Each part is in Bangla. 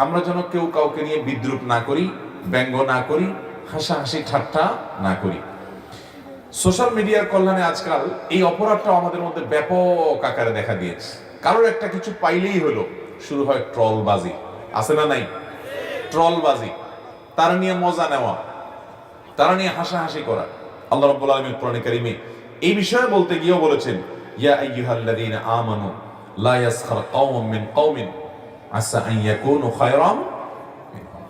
আমরা যেন কেউ কাউকে নিয়ে বিদ্রুপ না করি, ব্যঙ্গ না করি, হাসাহাসি ঠাট্টা না করি। সোশ্যাল মিডিয়ার কল্যাণে আজকাল এই অপরাধটা আমাদের মধ্যে ব্যাপক আকারে দেখা দিয়েছে। কারোর একটা কিছু পাইলেই হলো শুরু হয় ট্রলবাজি। আছে না নাই? ট্রলবাজি, তারা নিয়ে মজা নেওয়া, তারা নিয়ে হাসাহাসি করা। আল্লাহ রাব্বুল আলামিন কোরআনে কারীমে এই বিষয়ে বলতে গিয়েও বলেছেন, ইয়া আইয়ুহাল্লাযীনা আমানু লা ইয়াসখার কওমুম মিন কওমিন আসা আন ইয়াকুনু খায়রাম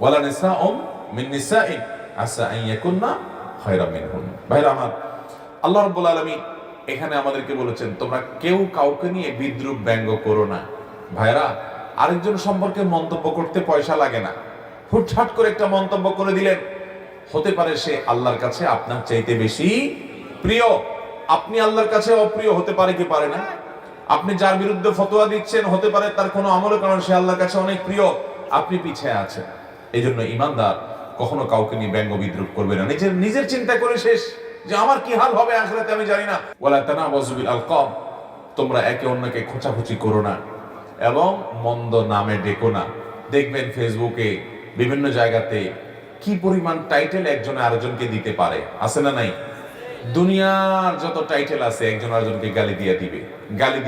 ওয়ালা নিসাউম মিন নিসাইন আসা আন ইয়াকুননা খায়রাম মিনহুন। ভাইরা আমার, আল্লাহ রাব্বুল আলামিন এখানে আমাদেরকে বলেছেন, তোমরা কেউ কাউকে নিয়ে বিদ্রুপ ব্যঙ্গ করো না। ভাইরা, আরেকজন সম্পর্কে মন্তব্য করতে পয়সা লাগে না। হুটহাট করে একটা মন্তব্য করে দিলেন, হতে পারে সে আল্লাহর কাছে আপনার চাইতে বেশি প্রিয়, আপনি আল্লাহর কাছে অপ্রিয় হতে পারে কি পারে না। আপনি যার বিরুদ্ধে ফতোয়া দিচ্ছেন, হতে পারে তার কোনো আমলের কারণে সে আল্লাহর কাছে অনেক প্রিয়, আপনি পিছিয়ে আছেন। এই জন্য ইমানদার কখনো কাউকে নিয়ে ব্যঙ্গ বিদ্রুপ করবে না। নিজের চিন্তা করে শেষ যে আমার কি হাল হবে আখিরাতে আমি জানি না। ওয়ালা তানাবাযু বিল আলকাব, তোমরা একে অন্যকে খোঁচাখুচি করো না এবং মন্দ নামে ডেকো না। দেখবেন ফেসবুকে বিভিন্ন জায়গাতে কি পরিমাণ টাইটেল একজন আরেকজনকে দিতে পারে, আছে না নাই? দুনিয়ার যত টাইটেল আছে একজন আরেকজনকে গালি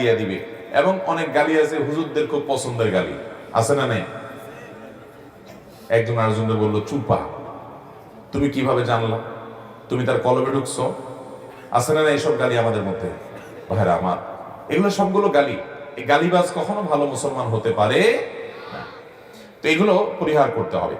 দিয়ে দিবে এবং অনেক গালি আছে হুজুরদের খুব পছন্দের গালি, আছে না নাই? একজন আরেকজনকে বললো চুপা, তুমি কিভাবে জানলা? তুমি তার কলবে ঢুকছো, আছে না নাই? এইসব গালি আমাদের মধ্যে। ভাইরা আমার, এগুলো সবগুলো গালি। এই গালিবাজ কখনো ভালো মুসলমান হতে পারে না। তো এগুলো পরিহার করতে হবে।